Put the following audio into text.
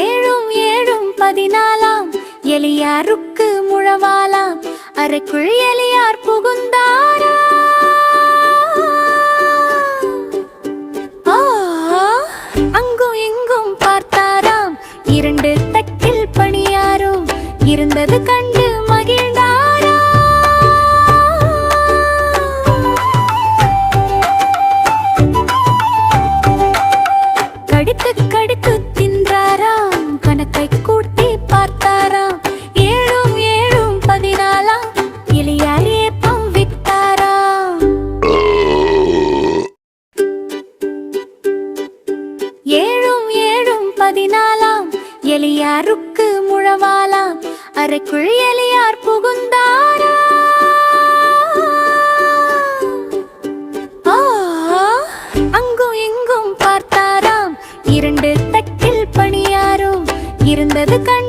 ஏழும் ஏழும் 14 எலியாருக்கு முழவாலாம் அறைக்குள் எலியார் புகுந்தாரா. அங்கும் இங்கும் பார்த்தாராம் 2 தட்டில் பணியாரும் இருந்தது கண்டு மகிழ்ந்தாரா. கடித்து கடித்து தின்றாராம் கணக்கை கூட்டி பார்த்தாராம். 7 7 14 எலியார் ஏப்பம் விட்டாராம். 7 7 14 எலியாருக்கு முழவாலாம் அறைக்குள் எலியார் புகுந்தாரா. அங்கும் இங்கும் பார்த்தாராம் 2 தட்டில் பணியாரும் இருந்தது கண்டு